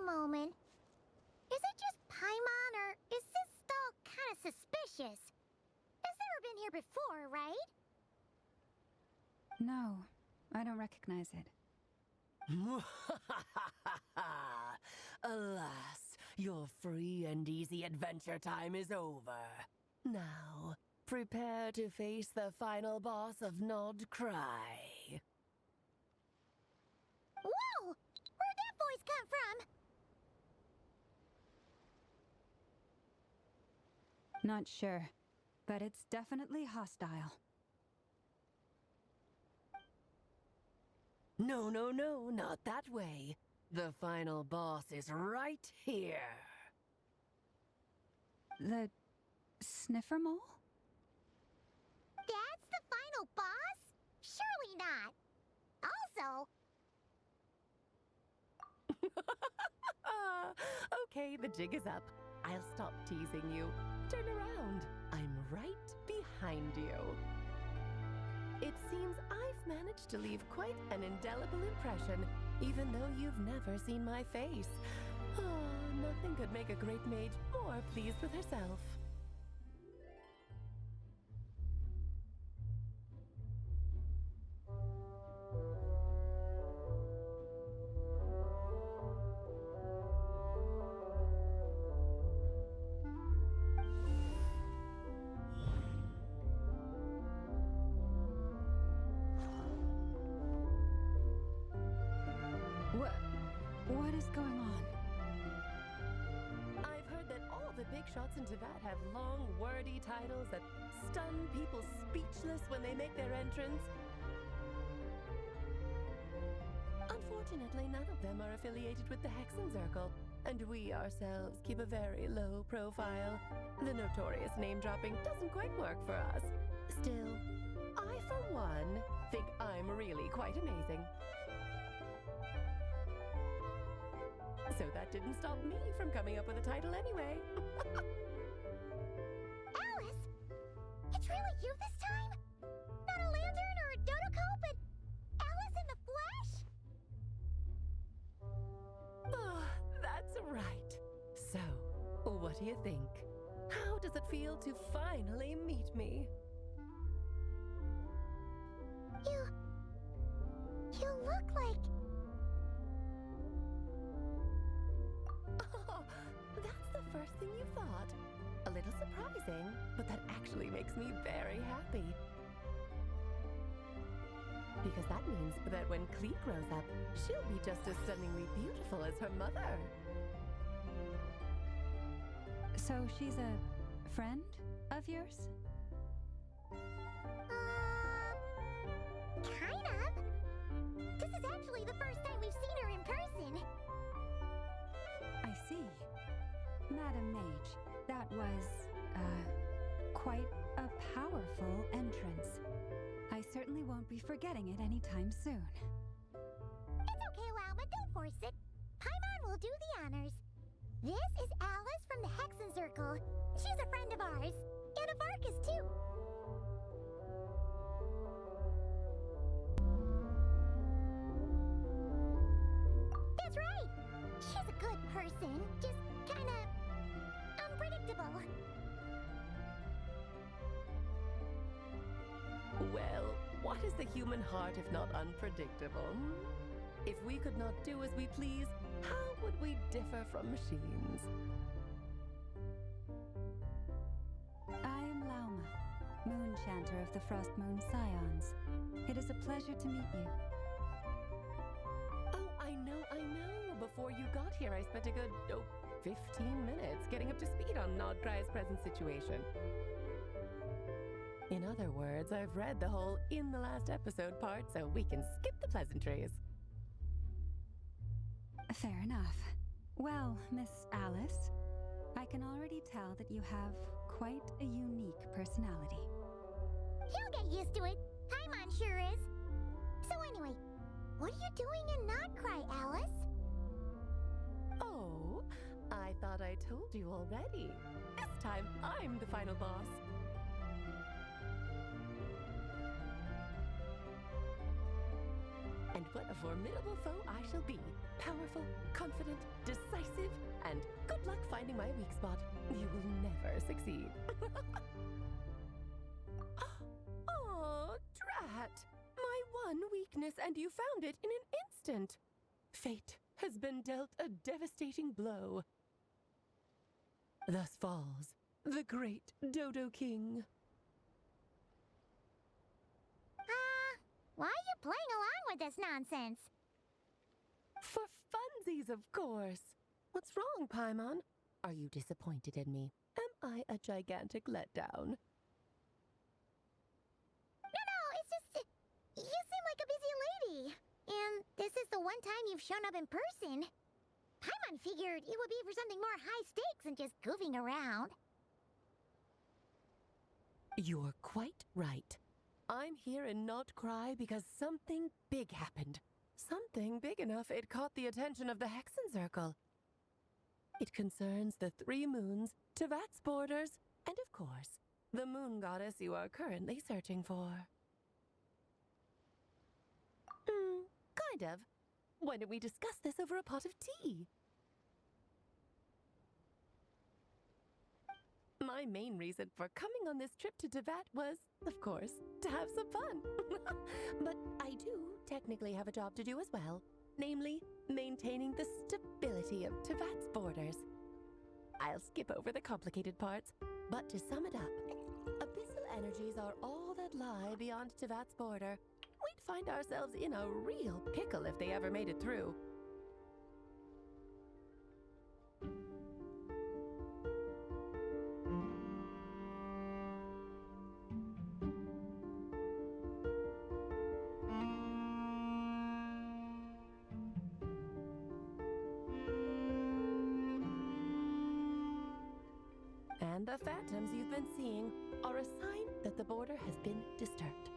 Moment. Is it just Paimon, or is this stall kind of suspicious? It's never been here before, right? No, I don't recognize it. Alas, your free and easy adventure time is over. Now, prepare to face the final boss of Nod Craya. Whoa! Where'd that voice come from? Not sure, but it's definitely hostile. No, no, no, not that way. The final boss is right here. The sniffer mole? That's the final boss? Surely not. Also... Okay, the jig is up. I'll stop teasing you. Turn around. I'm right behind you. It seems I've managed to leave quite an indelible impression, even though you've never seen my face. Oh, nothing could make a great mage more pleased with herself. What is going on? I've heard that all the big shots in Tibet have long, wordy titles that stun people speechless when they make their entrance. Unfortunately, none of them are affiliated with the Hexen Circle, and we ourselves keep a very low profile. The notorious name-dropping doesn't quite work for us. Still, I, for one, think I'm really quite amazing. So that didn't stop me from coming up with a title anyway. Alice? It's really you this time? Not a lantern or a dodo, but Alice in the flesh? Oh, that's right. So, what do you think? How does it feel to finally meet me? You look like... Oh, that's the first thing you thought. A little surprising, but that actually makes me very happy. Because that means that when Clee grows up, she'll be just as stunningly beautiful as her mother. So she's a friend of yours? Kind of. This is actually the first time we've seen her in person. I see. Madam Mage, that was, quite a powerful entrance. I certainly won't be forgetting it anytime soon. It's okay, Lauma, don't force it. Paimon will do the honors. This is Alice from the Hexen Circle. She's a friend of ours. And of Arcus, too. That's right. She's a good person. Just kinda... unpredictable. Well, what is the human heart if not unpredictable? If we could not do as we please, how would we differ from machines? I am Lauma, Moon Chanter of the Frost Moon Scions. It is a pleasure to meet you. Oh, I know. Before you got here, I spent a good, 15 minutes getting up to speed on Nod Craya's present situation. In other words, I've read the whole in the last episode part, so we can skip the pleasantries. Fair enough. Well, Miss Alice, I can already tell that you have quite a unique personality. You'll get used to it. Paimon sure is. So anyway, what are you doing in Nod Cry, Alice? Oh, I thought I told you already. This time, I'm the final boss. And what a formidable foe I shall be. Powerful, confident, decisive, and good luck finding my weak spot. You will never succeed. Oh, drat! My one weakness, and you found it in an instant. Fate has been dealt a devastating blow. Thus falls the great Dodo King. Why are you playing along with this nonsense? For funsies, of course. What's wrong, Paimon? Are you disappointed in me? Am I a gigantic letdown? No, it's just... you seem like a busy lady. And this is the one time you've shown up in person. Paimon figured it would be for something more high stakes than just goofing around. You're quite right. I'm here in Nod Cry because something big happened. Something big enough it caught the attention of the Hexen Circle. It concerns the 3 moons, Tevat's borders, and of course, the moon goddess you are currently searching for. Kind of. Why don't we discuss this over a pot of tea? My main reason for coming on this trip to Tevat was, of course, to have some fun. But I do technically have a job to do as well, namely, maintaining the stability of Tevat's borders. I'll skip over the complicated parts, but to sum it up, abyssal energies are all that lie beyond Tevat's border. We'd find ourselves in a real pickle if they ever made it through. And the phantoms you've been seeing are a sign that the border has been disturbed.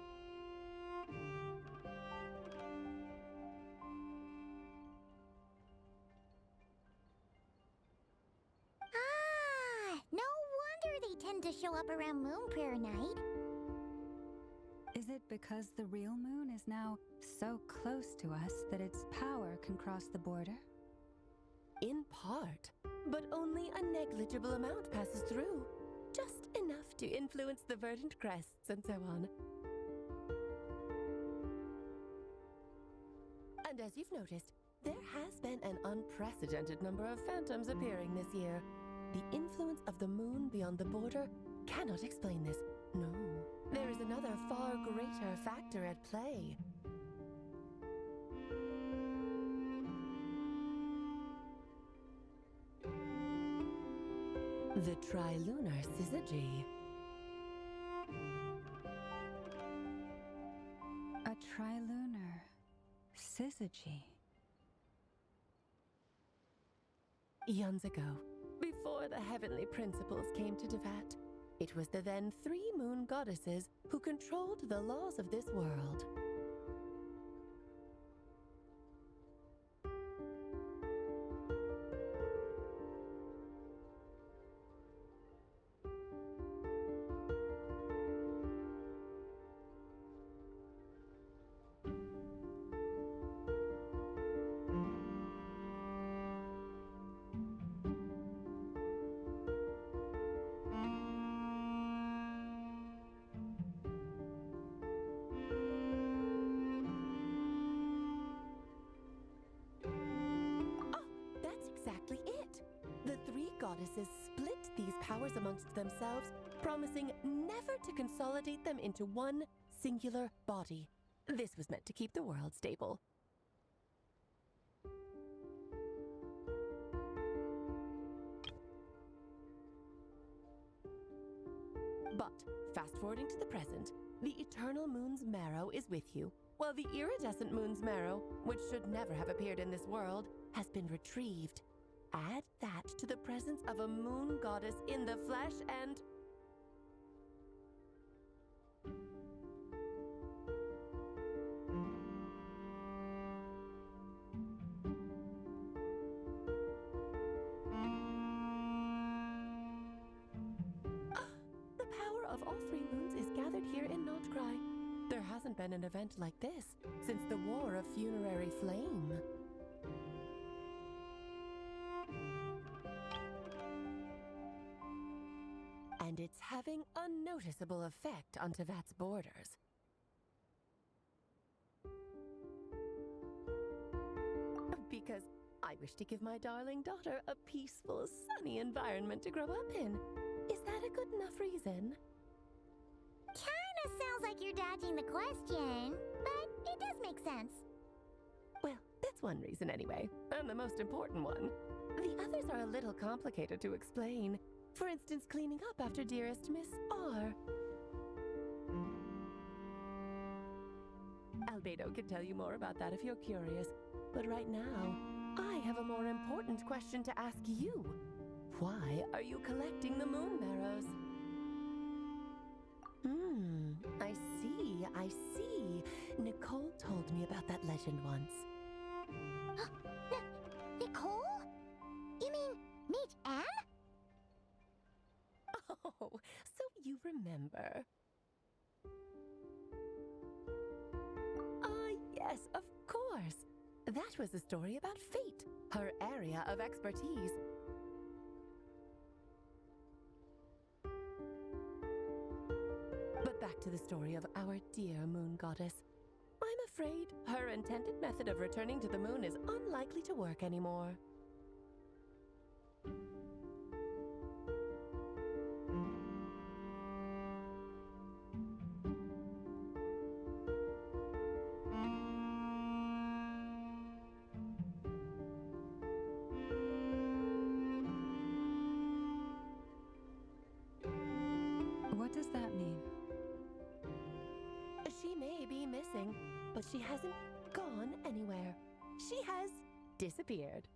No wonder they tend to show up around Moon Prayer Night. Is it because the real moon is now so close to us that its power can cross the border? In part, but only a negligible amount passes through. Just enough to influence the verdant crests and so on. And as you've noticed, there has been an unprecedented number of phantoms appearing this year. The influence of the moon beyond the border cannot explain this. No, there is another far greater factor at play. The trilunar syzygy. A trilunar syzygy. Eons ago, before the heavenly principles came to Tevat, it was the then 3 moon goddesses who controlled the laws of this world. Exactly it. The 3 goddesses split these powers amongst themselves, promising never to consolidate them into one singular body. This was meant to keep the world stable. But, fast-forwarding to the present, the eternal moon's marrow is with you, while the iridescent moon's marrow, which should never have appeared in this world, has been retrieved. Add that to the presence of a moon goddess in the flesh and... The power of all three moons is gathered here in Nod Cry. There hasn't been an event like this since the War of Funerary Flame. And it's having a noticeable effect on Tevat's borders. Because I wish to give my darling daughter a peaceful, sunny environment to grow up in. Is that a good enough reason? Kinda sounds like you're dodging the question, but it does make sense. Well, that's one reason anyway, and the most important one. The others are a little complicated to explain. For instance, cleaning up after dearest Miss R. Albedo can tell you more about that if you're curious. But right now, I have a more important question to ask you. Why are you collecting the moon marrows? I see. Nicole told me about that legend once. Nicole? You mean Mage Anne? Oh, so you remember. Yes, of course. That was a story about fate, her area of expertise. But back to the story of our dear moon goddess. I'm afraid her intended method of returning to the moon is unlikely to work anymore. What does that mean? She may be missing, but she hasn't gone anywhere. She has disappeared.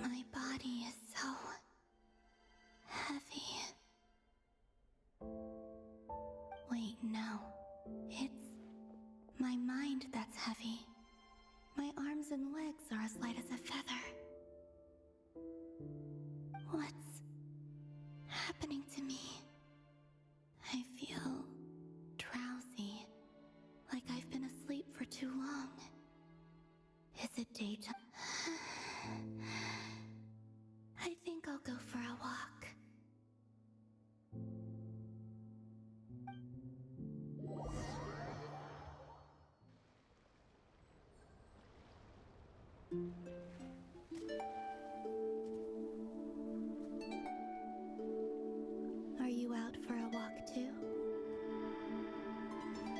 My body is so heavy. Wait, no. It's my mind that's heavy. My arms and legs are as light as a feather. What's happening to me? I feel drowsy, like I've been asleep for too long. Is it daytime? I think I'll go for a walk. Are you out for a walk too?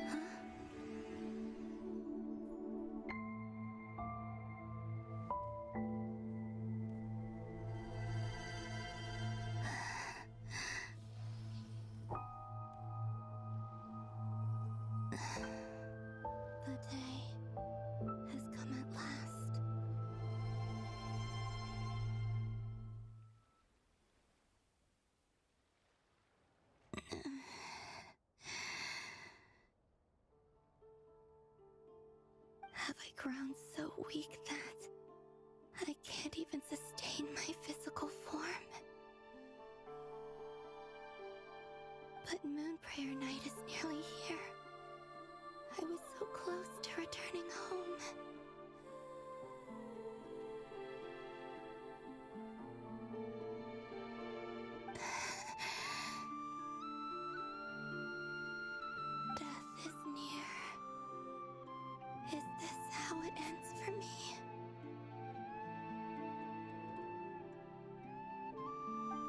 Huh? The day has come at last. Have I grown so weak that I can't even sustain my physical form? But Moon Prayer Night is nearly here. I was so close to returning home. Death is near. Is this how it ends for me?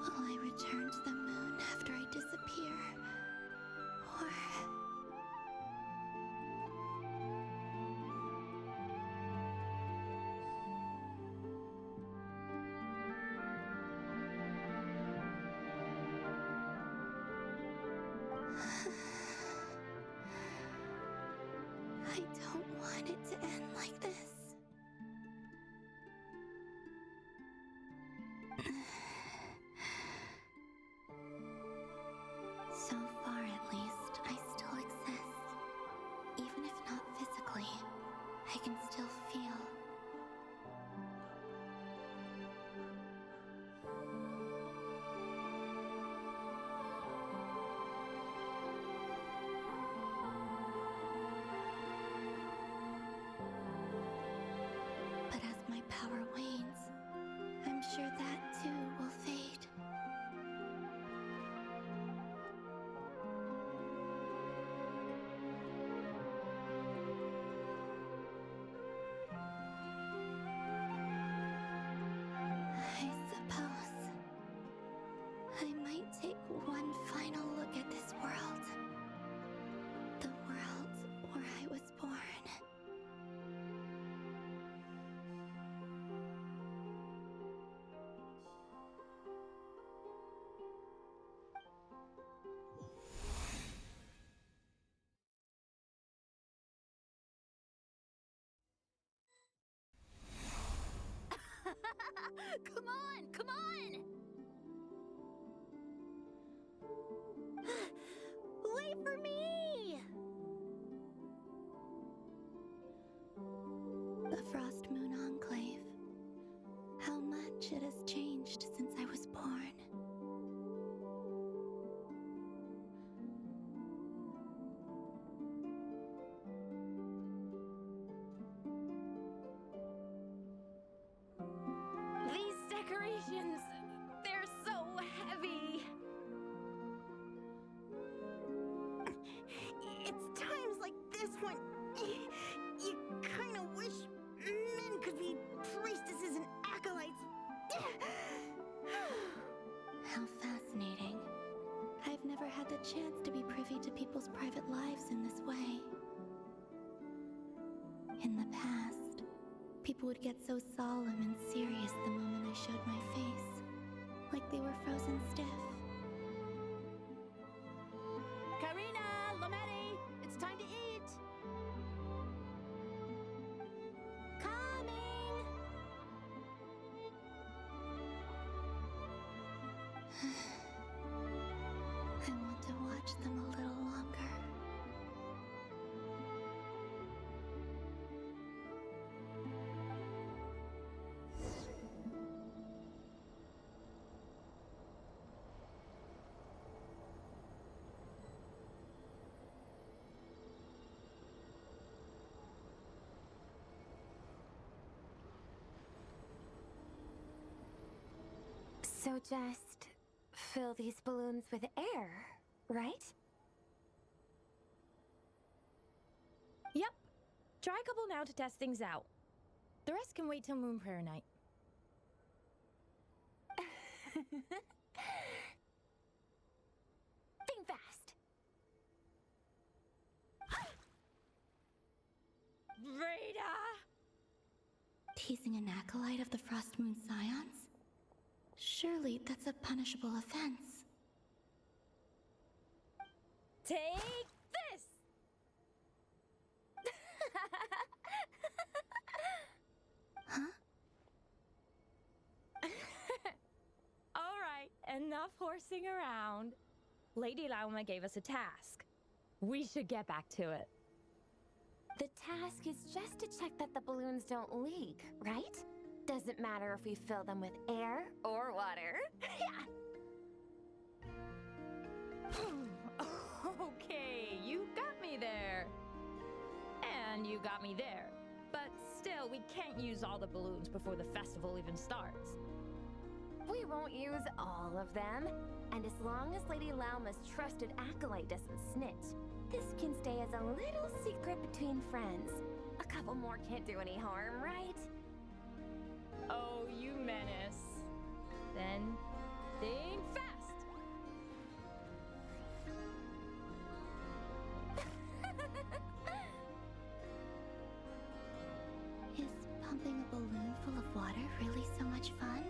Will I return to the moon after I disappear? Or... want it to end like this. So far, at least, I still exist. Even if not physically, I can still feel. But as my power wanes, I'm sure that too will fade. I suppose I might take one final look at this world. The world where I was born. Come on, come on! Wait for me! The Frost Moon Enclave. How much it has changed since I was born. These decorations, they're so heavy. It's times like this when you kind of wish men could be priestesses and acolytes. How fascinating. I've never had the chance to be privy to people's private lives in this way. In the past, people would get so solemn and serious the moment I showed my face, like they were frozen stiff. Karina, Lometti, it's time to eat. Coming. I want to watch them a little longer. So just fill these balloons with air, right? Yep. Try a couple now to test things out. The rest can wait till Moon Prayer Night. Think fast. Rita! Teasing an acolyte of the Frost Moon Scions? Surely that's a punishable offense. Take this! Huh? Alright, enough horsing around. Lady Lauma gave us a task. We should get back to it. The task is just to check that the balloons don't leak, right? Doesn't matter if we fill them with air or water. Okay, you got me there. And you got me there. But still, we can't use all the balloons before the festival even starts. We won't use all of them. And as long as Lady Lauma's trusted acolyte doesn't snitch, this can stay as a little secret between friends. A couple more can't do any harm, right? Oh, you menace. Then, think fast! Is pumping a balloon full of water really so much fun?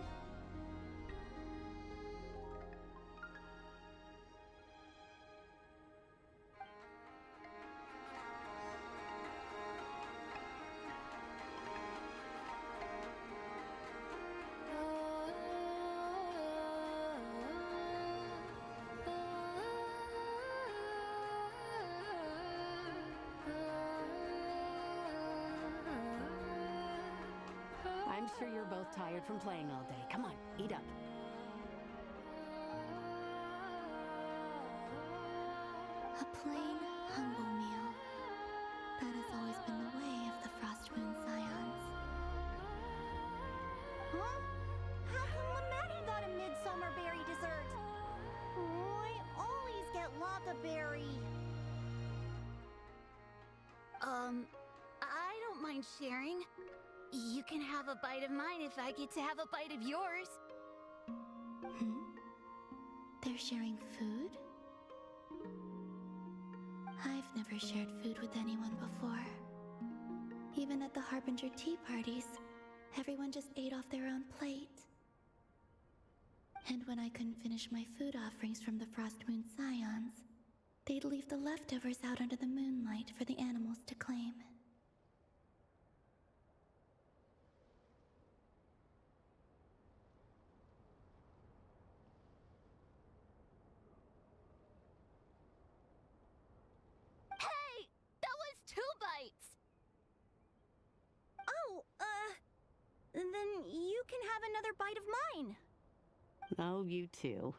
sure you're both tired from playing all day. Come on, eat up. A plain, humble meal. That has always been the way of the Frost Moon Scions. Huh? How come Lametta got a midsummer berry dessert? I always get Lockaberry. I don't mind sharing. You can have a bite of mine if I get to have a bite of yours. They're sharing food? I've never shared food with anyone before. Even at the Harbinger tea parties, everyone just ate off their own plate. And when I couldn't finish my food offerings from the Frost Moon Scions, they'd leave the leftovers out under the moonlight for the animals to claim. Hey! That was 2 bites! Oh, then you can have another bite of mine. Oh, you too.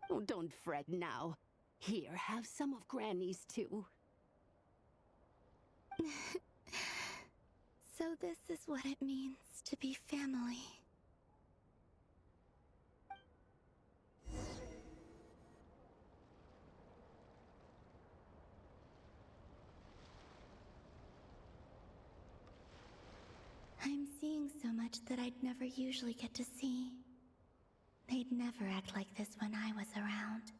Oh, don't fret now. Here, have some of Granny's too. So this is what it means to be family. I'm seeing so much that I'd never usually get to see. They'd never act like this when I was around.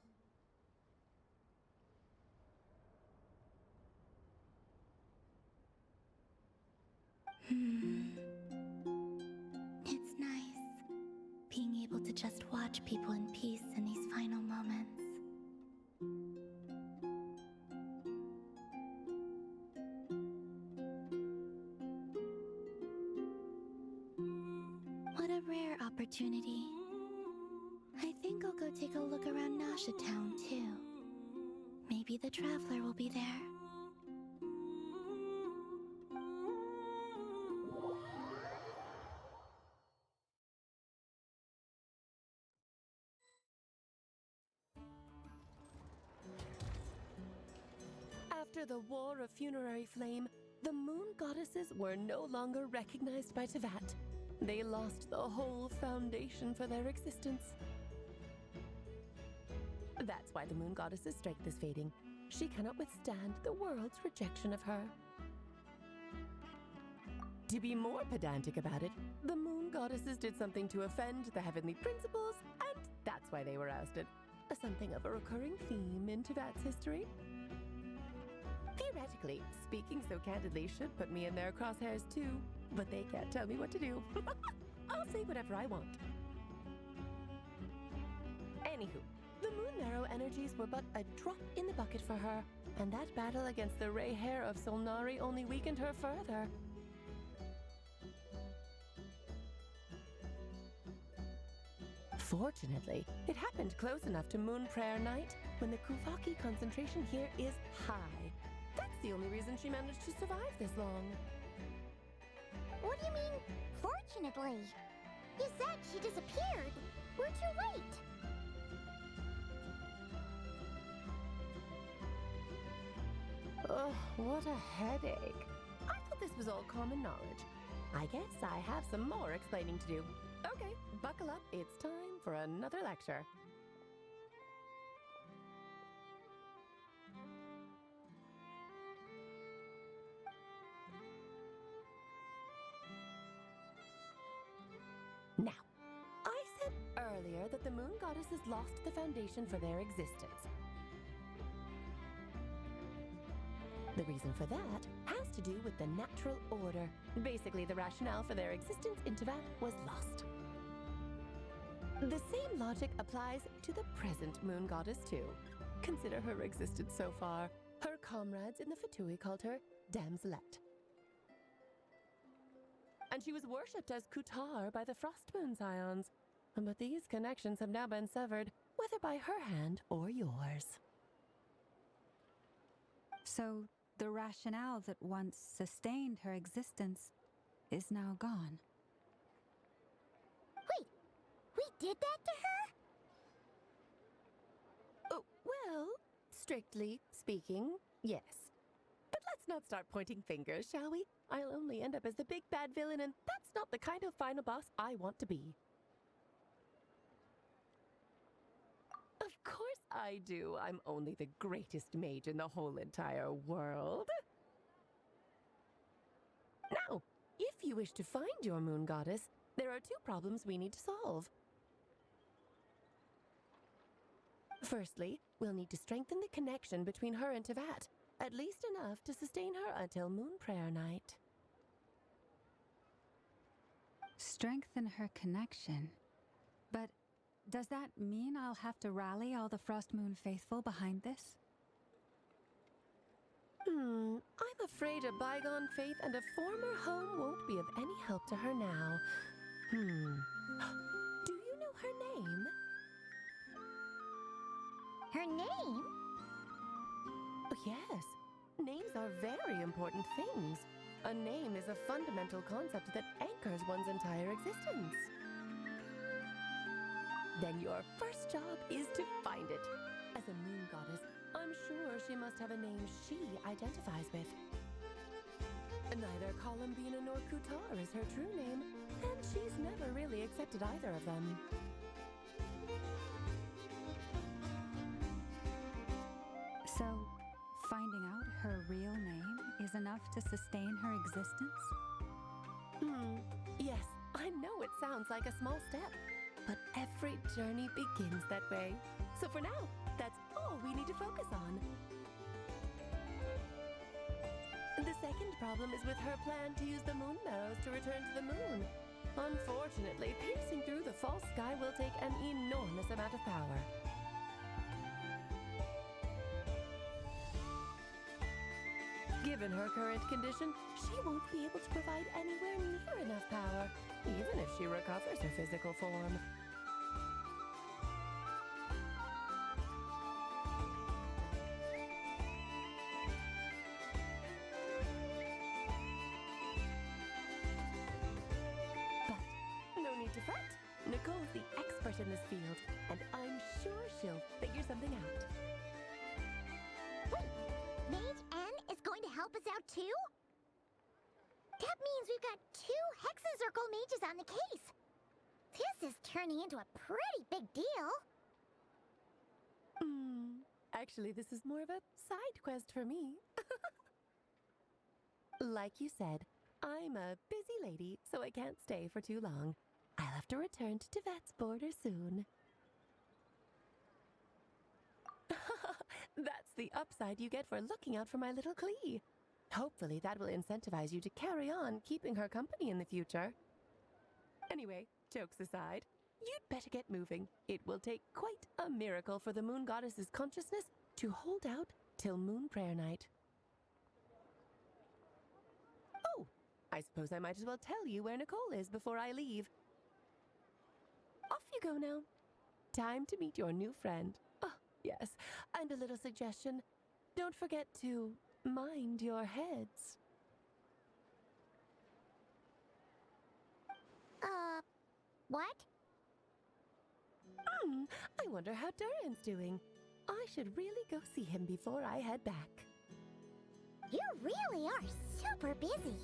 It's nice, being able to just watch people in peace in these final moments. What a rare opportunity. I think I'll go take a look around Nasha Town, too. Maybe the Traveler will be there. After the War of Funerary Flame, the moon goddesses were no longer recognized by Tevat. They lost the whole foundation for their existence. That's why the moon goddesses strike this fading. She cannot withstand the world's rejection of her. To be more pedantic about it, the moon goddesses did something to offend the heavenly principles, and that's why they were ousted. Something of a recurring theme in Tevat's history. Theoretically, speaking so candidly should put me in their crosshairs too, but they can't tell me what to do. I'll say whatever I want. Anywho, the Moon Marrow energies were but a drop in the bucket for her, and that battle against the Ray Hair of Solnari only weakened her further. Fortunately, it happened close enough to Moon Prayer Night when the Kuvaki concentration here is high. That's the only reason she managed to survive this long. What do you mean, fortunately? You said she disappeared. We're too late. Ugh, what a headache. I thought this was all common knowledge. I guess I have some more explaining to do. Okay, buckle up. It's time for another lecture. Now, I said earlier that the moon goddesses lost the foundation for their existence. The reason for that has to do with the natural order. Basically, the rationale for their existence in Tevat was lost. The same logic applies to the present moon goddess too. Consider her existence so far. Her comrades in the Fatui called her Damselette. And she was worshipped as Kutar by the Frost Moon Scions. But these connections have now been severed, whether by her hand or yours. So, the rationale that once sustained her existence is now gone. Wait, we did that to her? Oh, well, strictly speaking, yes. But let's not start pointing fingers, shall we? I'll only end up as the big bad villain, and that's not the kind of final boss I want to be. Of course I do. I'm only the greatest mage in the whole entire world. Now, if you wish to find your moon goddess, there are two problems we need to solve. Firstly, we'll need to strengthen the connection between her and Tevat, at least enough to sustain her until moon prayer night. Strengthen her connection. But does that mean I'll have to rally all the Frost Moon faithful behind this? I'm afraid a bygone faith and a former home won't be of any help to her now. Do you know her name? Her name? Oh, yes. Names are very important things. A name is a fundamental concept that anchors one's entire existence. Then your first job is to find it. As a moon goddess, I'm sure she must have a name she identifies with. Neither Colomбина nor Kutar is her true name, and she's never really accepted either of them. So, finding out her real name is enough to sustain her existence? Yes, I know it sounds like a small step, but every journey begins that way. So for now, that's all we need to focus on. The second problem is with her plan to use the moon marrows to return to the moon. Unfortunately, piercing through the false sky will take an enormous amount of power. Given her current condition, she won't be able to provide anywhere near enough power, even if she recovers her physical form. But no need to fret. Nicole's the expert in this field, and I'm sure she'll figure something out. Wait, Mage N is going to help us out too? That means we've got 2 Hexencircle mages on the case. This is turning into a pretty big deal. Actually, this is more of a side quest for me. Like you said, I'm a busy lady, so I can't stay for too long. I'll have to return to Tevat's border soon. That's the upside you get for looking out for my little Klee. Hopefully that will incentivize you to carry on keeping her company in the future. Anyway, jokes aside, you'd better get moving. It will take quite a miracle for the moon goddess's consciousness to hold out till moon prayer night. Oh, I suppose I might as well tell you where Nicole is before I leave. Off you go now. Time to meet your new friend. Oh, yes, and a little suggestion. Don't forget to mind your heads. What? I wonder how Durin's doing. I should really go see him before I head back. You really are super busy.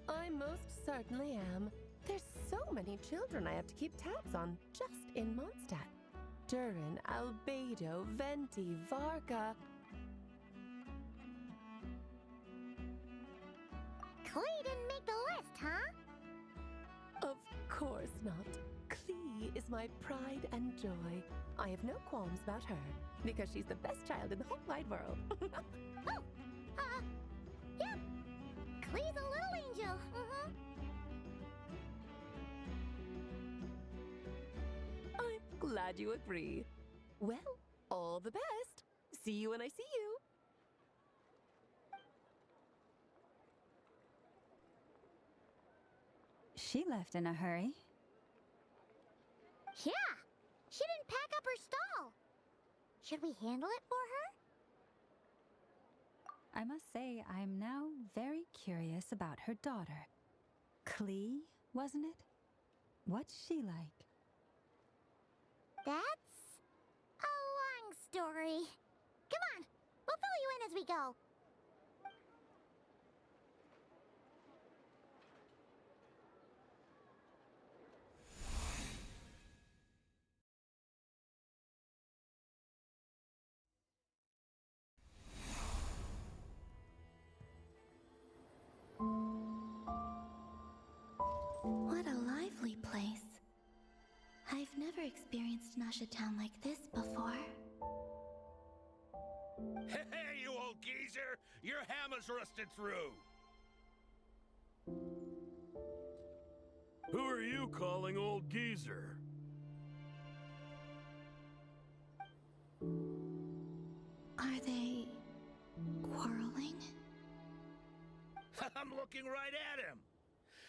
I most certainly am. There's so many children I have to keep tabs on just in Mondstadt. Durin, Albedo, Venti, Varga. Klee didn't make the list, huh? Of course not. Klee is my pride and joy. I have no qualms about her, because she's the best child in the whole wide world. Yep. Klee's a little angel. I'm glad you agree. Well, all the best. See you when I see you. She left in a hurry. Yeah. She didn't pack up her stall. Should we handle it for her? I must say, I'm now very curious curious about her daughter. Klee, wasn't it? What's she like? That's a long story. Come on, we'll fill you in as we go. What a lively place. I've never experienced Nasha Town like this before. Hey, you old geezer! Your hammer's rusted through! Who are you calling old geezer? Are they quarreling? I'm looking right at him!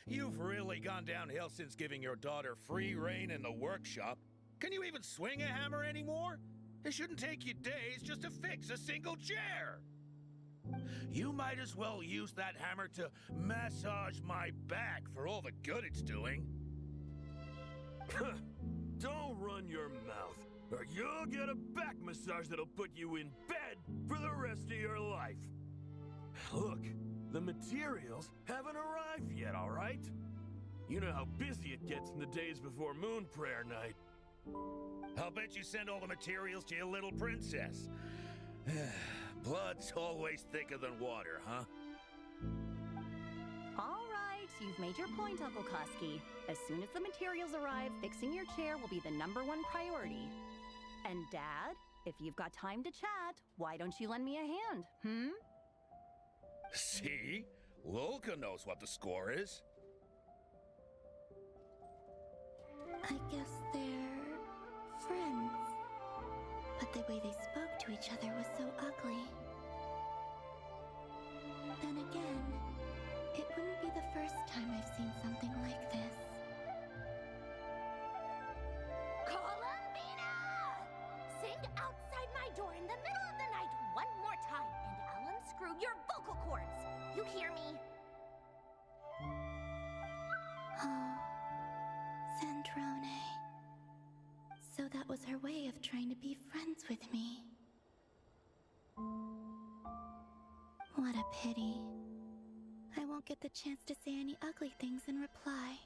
You've really gone downhill since giving your daughter free rein in the workshop. Can you even swing a hammer anymore? It shouldn't take you days just to fix a single chair. You might as well use that hammer to massage my back for all the good it's doing. Don't run your mouth, or you'll get a back massage that'll put you in bed for the rest of your life. Look, the materials haven't arrived yet, all right? You know how busy it gets in the days before moon prayer night. I'll bet you send all the materials to your little princess. Blood's always thicker than water, huh? All right, you've made your point, Uncle Koski. As soon as the materials arrive, fixing your chair will be the #1 priority. And Dad, if you've got time to chat, why don't you lend me a hand, See? Lolka knows what the score is. I guess they're friends. But the way they spoke to each other was so ugly. Then again, it wouldn't be the first time I've seen something like this. Colomбина! Sing outside my door in the middle of the night one more time, and I'll unscrew your vocal cords. You hear me? Oh, Sandrone. So that was her way of trying to be friends with me. What a pity. I won't get the chance to say any ugly things in reply.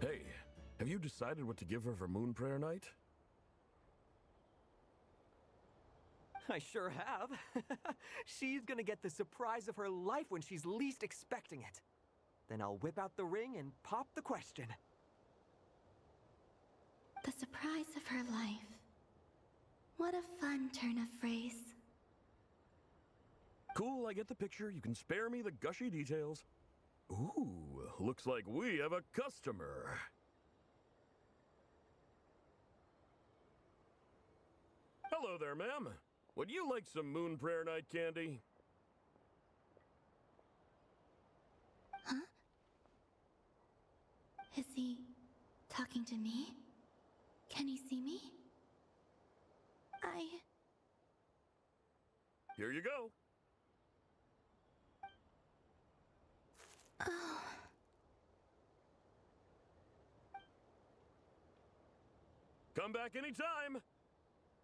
Hey, have you decided what to give her for moon prayer night? I sure have. She's gonna get the surprise of her life when she's least expecting it. Then I'll whip out the ring and pop the question. The surprise of her life. What a fun turn of phrase. Cool, I get the picture. You can spare me the gushy details. Ooh, looks like we have a customer. Hello there, ma'am. Would you like some moon prayer night candy? Huh? Is he talking to me? Can he see me? Here you go. Oh. Come back anytime.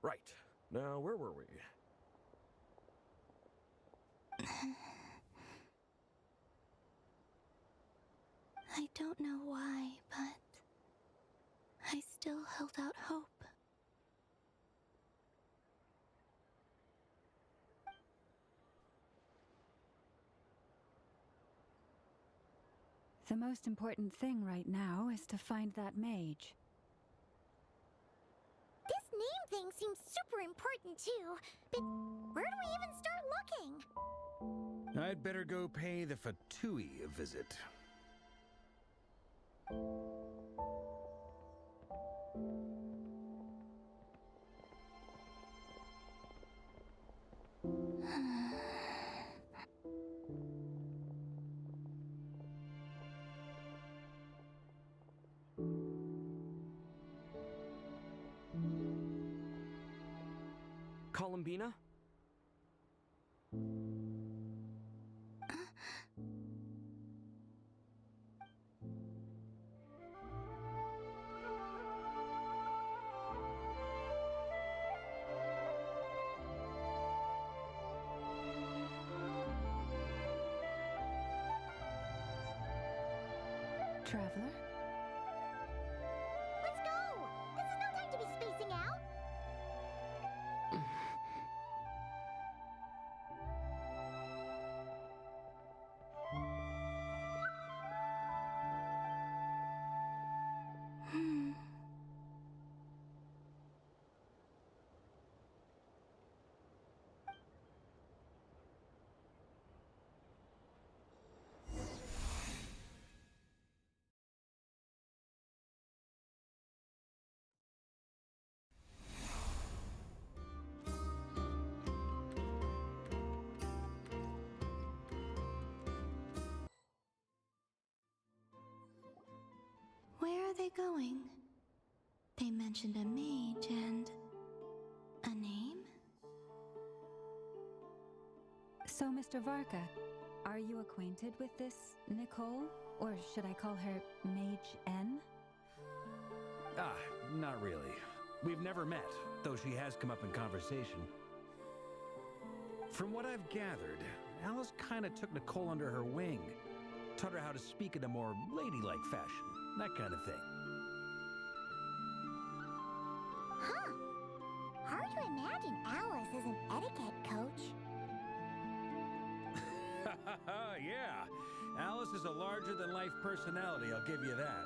Right. Now, where were we? I don't know why, but I still held out hope. The most important thing right now is to find that mage. This name thing seems super important too, but where do we even start looking? I'd better go pay the Fatui a visit. Colombina? Traveler? Let's go! This is no time to be spacing out! Where are they going? They mentioned a mage and a name? So, Mr. Varka, are you acquainted with this Nicole? Or should I call her Mage N? Ah, not really. We've never met, though she has come up in conversation. From what I've gathered, Alice kinda took Nicole under her wing. Taught her how to speak in a more ladylike fashion. That kind of thing. Huh. Hard to imagine Alice as an etiquette coach. Yeah, Alice is a larger-than-life personality, I'll give you that.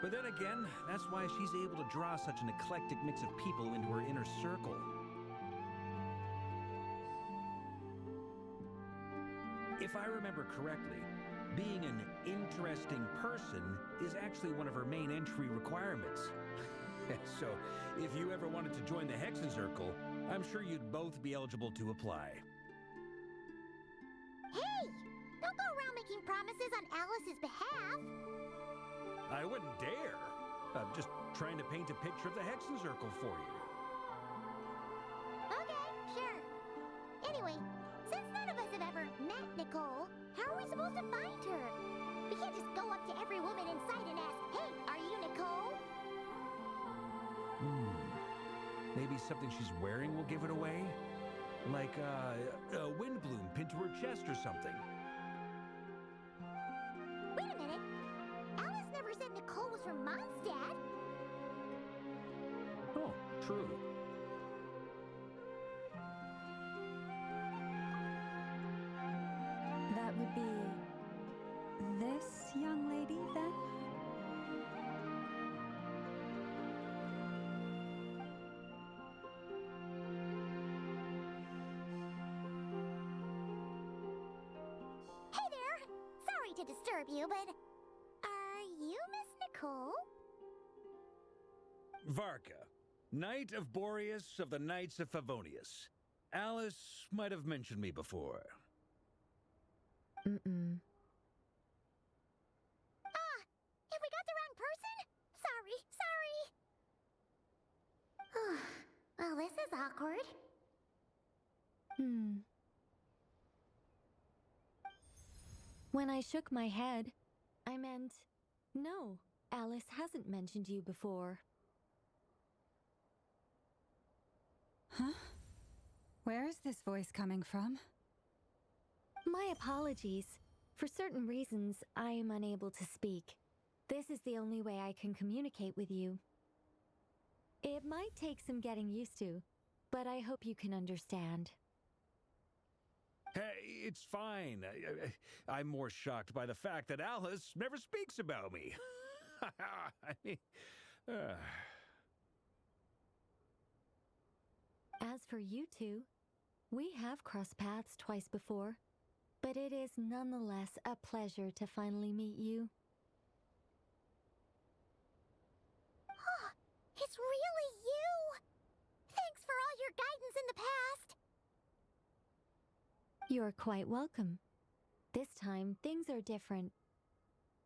But then again, that's why she's able to draw such an eclectic mix of people into her inner circle. If I remember correctly, being an interesting person is actually one of her main entry requirements. So, if you ever wanted to join the Hexenzirkel, I'm sure you'd both be eligible to apply. Hey! Don't go around making promises on Alice's behalf! I wouldn't dare. I'm just trying to paint a picture of the Hexenzirkel for you. Okay, sure. Anyway, since none of us have ever met Nicole, how are we supposed to find her? We can't just go up to every woman in sight and ask, hey, are you Nicole? Maybe something she's wearing will give it away? Like, a wind bloom pinned to her chest or something. Wait a minute. Alice never said Nicole was from Mondstadt. Oh, true. That would be this young lady, then? Hey there! Sorry to disturb you, but are you Miss Nicole? Varka, Knight of Boreas of the Knights of Favonius. Alice might have mentioned me before. Mm-mm. Ah! Have we got the wrong person? Sorry. Well, this is awkward. When I shook my head, I meant, no, Alice hasn't mentioned you before. Huh? Where is this voice coming from? My apologies. For certain reasons, I am unable to speak. This is the only way I can communicate with you. It might take some getting used to, but I hope you can understand. Hey, it's fine. I'm more shocked by the fact that Alice never speaks about me. I mean, As for you two, we have crossed paths twice before, but it is nonetheless a pleasure to finally meet you. It's really you! Thanks for all your guidance in the past! You're quite welcome. This time, things are different.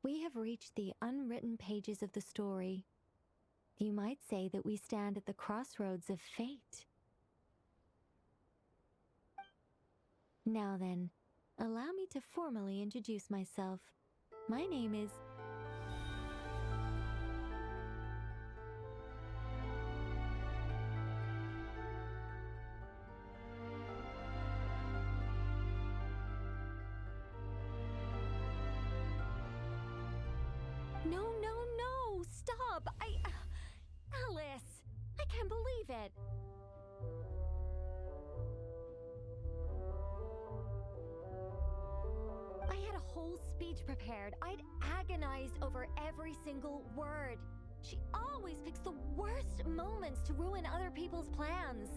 We have reached the unwritten pages of the story. You might say that we stand at the crossroads of fate. Now then, allow me to formally introduce myself. My name is... No, no, no! Stop! Alice! I can't believe it! I had a whole speech prepared. I'd agonized over every single word. She always picks the worst moments to ruin other people's plans.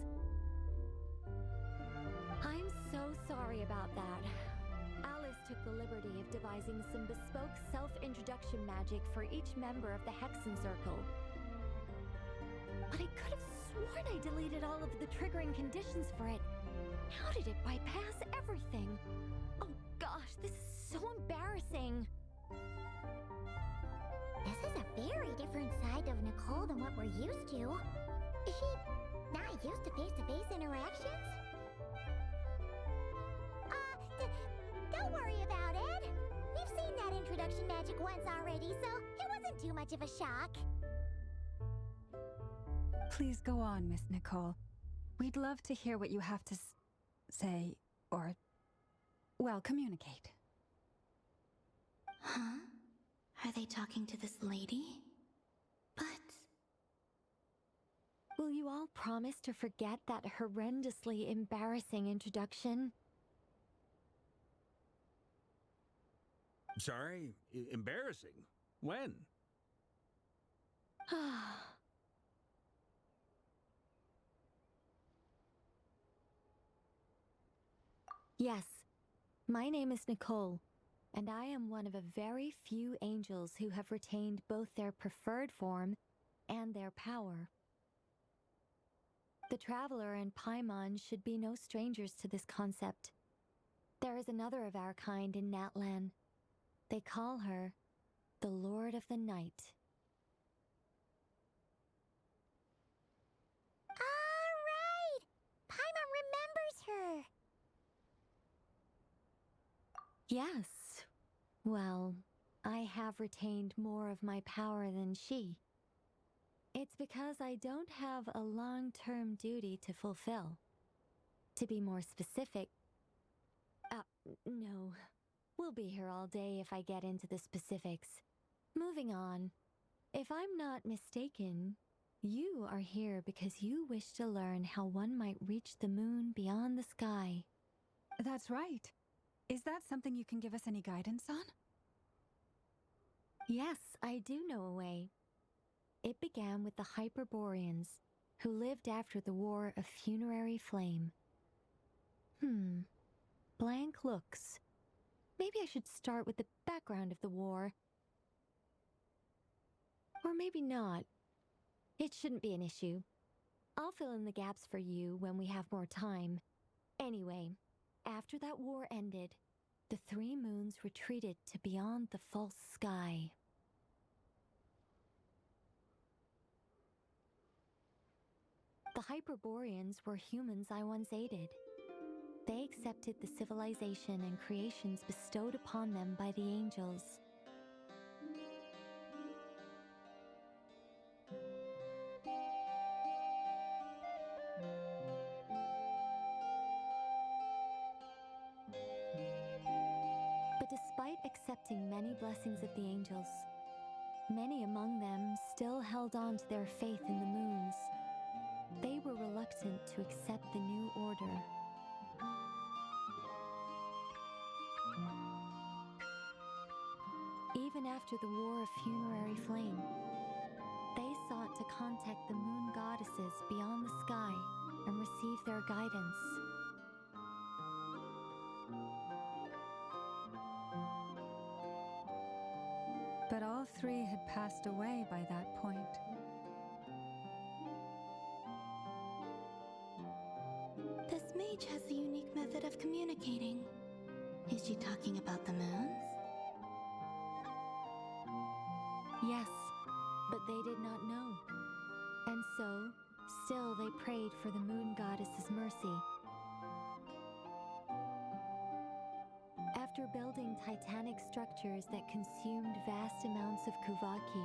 I'm so sorry about that. Alice took the liberty of devising some bespoke self-introduction magic for each member of the Hexen Circle. But I could have sworn I deleted all of the triggering conditions for it. How did it bypass everything? Oh gosh, this is so embarrassing. This is a very different side of Nicole than what we're used to. Is she not used to face-to-face interactions? Don't worry about it. We've seen that introduction magic once already, so it wasn't too much of a shock. Please go on, Miss Nicole. We'd love to hear what you have to say, or, well, communicate. Huh? Are they talking to this lady? But... Will you all promise to forget that horrendously embarrassing introduction? Sorry? Embarrassing? When? Yes, my name is Nicole, and I am one of a very few angels who have retained both their preferred form and their power. The Traveler and Paimon should be no strangers to this concept. There is another of our kind in Natlan. They call her the Lord of the Night. All right! Paimon remembers her! Yes. Well, I have retained more of my power than she. It's because I don't have a long-term duty to fulfill. To be more specific... no. We'll be here all day if I get into the specifics. Moving on. If I'm not mistaken, you are here because you wish to learn how one might reach the moon beyond the sky. That's right. Is that something you can give us any guidance on? Yes, I do know a way. It began with the Hyperboreans, who lived after the War of Funerary Flame. Blank looks. Maybe I should start with the background of the war. Or maybe not. It shouldn't be an issue. I'll fill in the gaps for you when we have more time. Anyway, after that war ended, the three moons retreated to beyond the false sky. The Hyperboreans were humans I once aided. They accepted the civilization and creations bestowed upon them by the angels. But despite accepting many blessings of the angels, many among them still held on to their faith in the moons. They were reluctant to accept the new order. Even after the War of Funerary Flame, they sought to contact the moon goddesses beyond the sky and receive their guidance. But all three had passed away by that point. This mage has a unique method of communicating. Is she talking about the moons? Yes, but they did not know. And so, still they prayed for the moon goddess's mercy. After building titanic structures that consumed vast amounts of Kuvaki,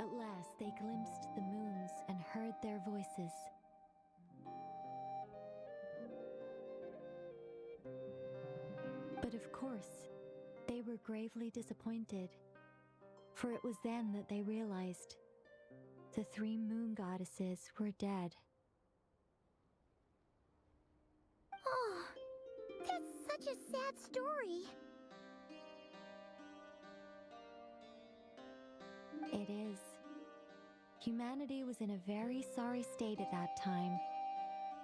at last they glimpsed the moons and heard their voices. But of course, they were gravely disappointed, for it was then that they realized the 3 moon goddesses were dead. Oh, that's such a sad story. It is. Humanity was in a very sorry state at that time.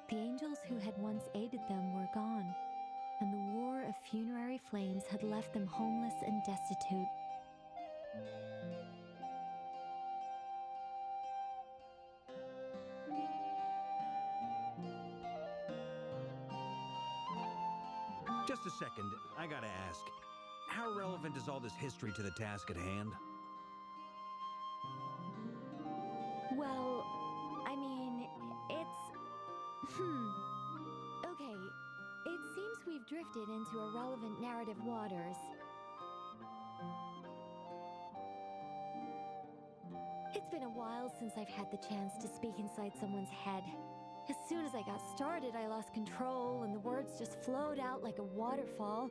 The angels who had once aided them were gone, and the war of funerary flames had left them homeless and destitute. Just a second, I gotta ask. How relevant is all this history to the task at hand? Well, I mean, it's... Okay, it seems we've drifted into irrelevant narrative waters. It's been a while since I've had the chance to speak inside someone's head. As soon as I got started, I lost control, and the words just flowed out like a waterfall.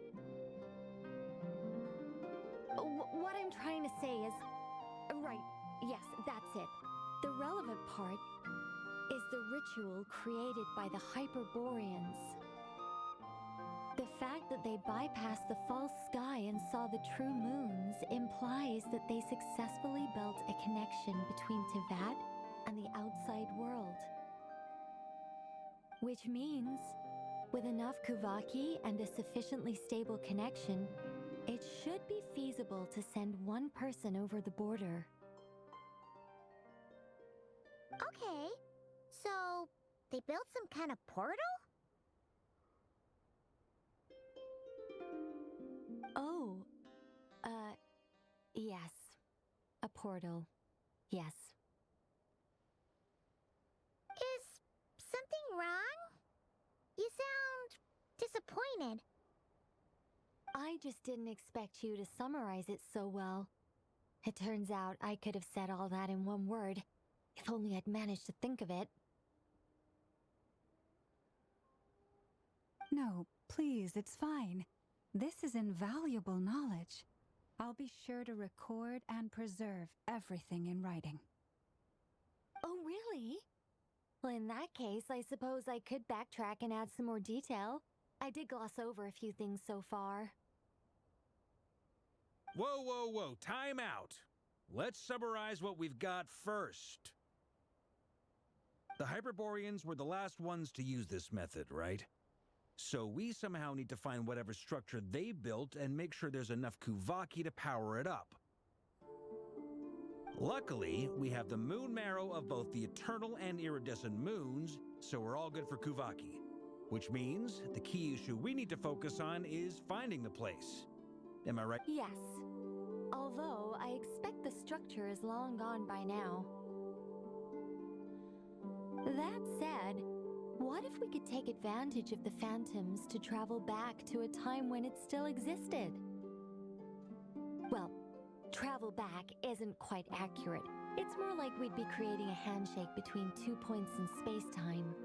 What I'm trying to say is... Right, yes, that's it. The relevant part is the ritual created by the Hyperboreans. The fact that they bypassed the false sky and saw the true moons implies that they successfully built a connection between Tivat and the outside world. Which means, with enough Kuvaki and a sufficiently stable connection, it should be feasible to send one person over the border. Okay, so they built some kind of portal? Oh, yes. A portal. Yes. Is something wrong? You sound disappointed. I just didn't expect you to summarize it so well. It turns out I could have said all that in one word, if only I'd managed to think of it. No, please, it's fine. This is invaluable knowledge. I'll be sure to record and preserve everything in writing. Oh, really? Well, in that case, I suppose I could backtrack and add some more detail. I did gloss over a few things so far. Whoa, whoa, whoa, time out. Let's summarize what we've got first. The Hyperboreans were the last ones to use this method, right? So we somehow need to find whatever structure they built and make sure there's enough Kuvaki to power it up. Luckily, we have the moon marrow of both the eternal and iridescent moons, so we're all good for Kuvaki. Which means the key issue we need to focus on is finding the place. Am I right? Yes. Although I expect the structure is long gone by now. That said, what if we could take advantage of the phantoms to travel back to a time when it still existed? Well, travel back isn't quite accurate. It's more like we'd be creating a handshake between 2 points in space-time.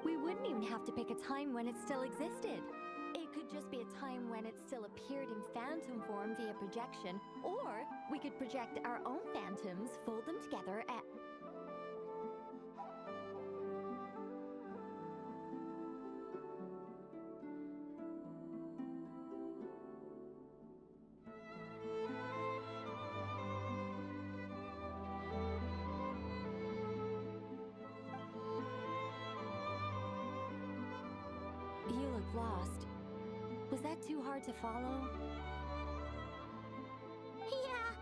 We wouldn't even have to pick a time when it still existed. It could just be a time when it still appeared in phantom form via projection, or we could project our own phantoms, fold them together, and... You look lost. Was that too hard to follow? Yeah,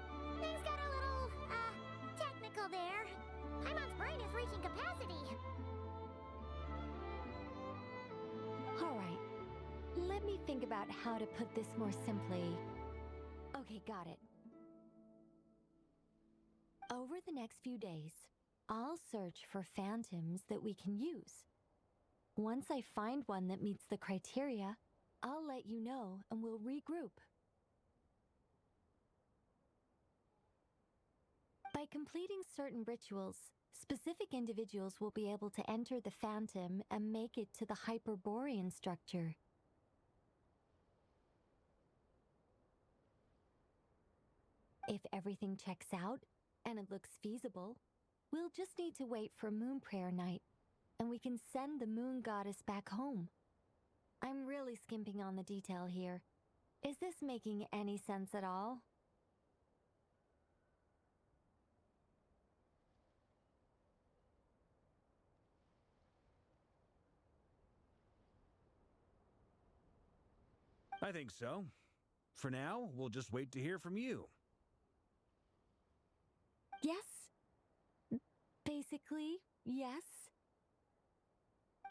things got a little, technical there. Paimon's brain is reaching capacity. Alright, let me think about how to put this more simply. Okay, got it. Over the next few days, I'll search for phantoms that we can use. Once I find one that meets the criteria, I'll let you know and we'll regroup. By completing certain rituals, specific individuals will be able to enter the Phantom and make it to the Hyperborean structure. If everything checks out and it looks feasible, we'll just need to wait for Moon Prayer Night, and we can send the Moon Goddess back home. I'm really skimping on the detail here. Is this making any sense at all? I think so. For now, we'll just wait to hear from you. Yes. Basically, yes.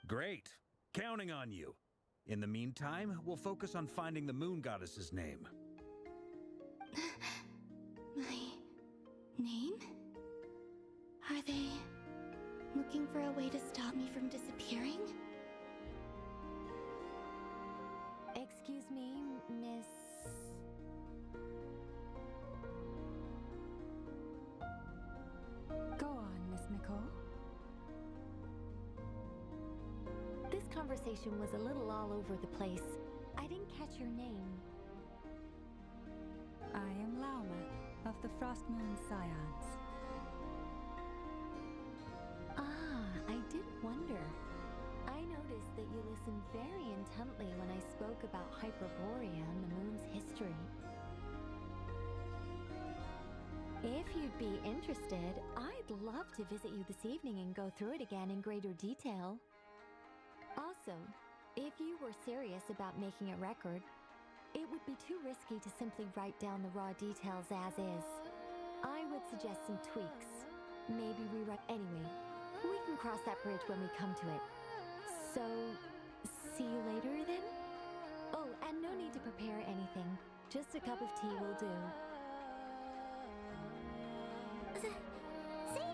Great. Counting on you. In the meantime, we'll focus on finding the Moon Goddess's name. My name? Are they looking for a way to stop me from disappearing? Excuse me, Miss... Go on, Miss Nicole. This conversation was a little all over the place. I didn't catch your name. I am Lauma of the Frost Moon Scions. Ah, I did wonder. I noticed that you listened very intently when I spoke about Hyperborea and the moon's history. If you'd be interested, I'd love to visit you this evening and go through it again in greater detail. Also, if you were serious about making a record, it would be too risky to simply write down the raw details as is. I would suggest some tweaks. Maybe rewrite. Anyway, we can cross that bridge when we come to it. So, see you later then? Oh, and no need to prepare anything. Just a cup of tea will do. See ya!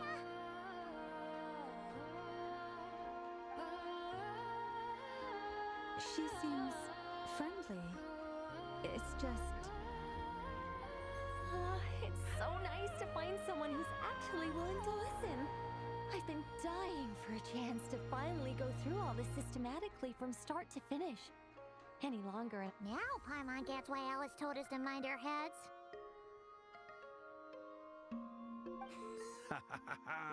She seems friendly. It's just... It's so nice to find someone who's actually willing to listen. I've been dying for a chance to finally go through all this systematically from start to finish. Any longer... Now Paimon gets why Alice told us to mind our heads.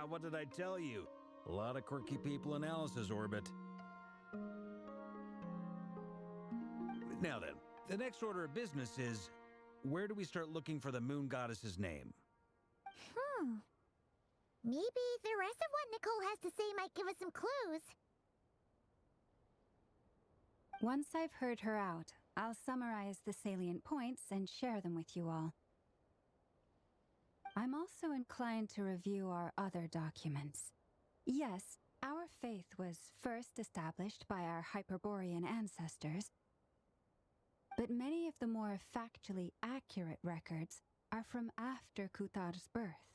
What did I tell you? A lot of quirky people in Alice's orbit. Now then, the next order of business is, where do we start looking for the Moon Goddess's name? Maybe the rest of what Nicole has to say might give us some clues. Once I've heard her out, I'll summarize the salient points and share them with you all. I'm also inclined to review our other documents. Yes, our faith was first established by our Hyperborean ancestors, but many of the more factually accurate records are from after Kutar's birth.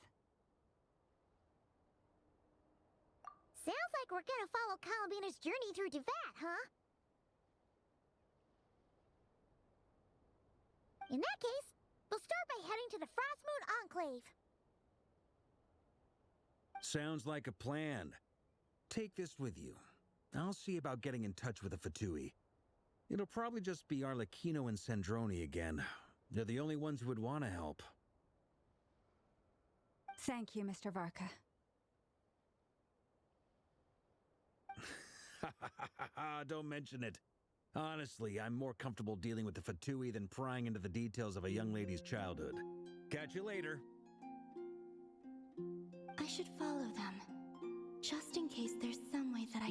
Sounds like we're gonna follow Colombina's journey through Duvat, huh? In that case, we'll start by heading to the Frost Moon Enclave. Sounds like a plan. Take this with you. I'll see about getting in touch with the Fatui. It'll probably just be Arlecchino and Sandroni again. They're the only ones who would want to help. Thank you, Mr. Varka. Don't mention it. Honestly, I'm more comfortable dealing with the Fatui than prying into the details of a young lady's childhood. Catch you later. I should follow them, just in case there's some way that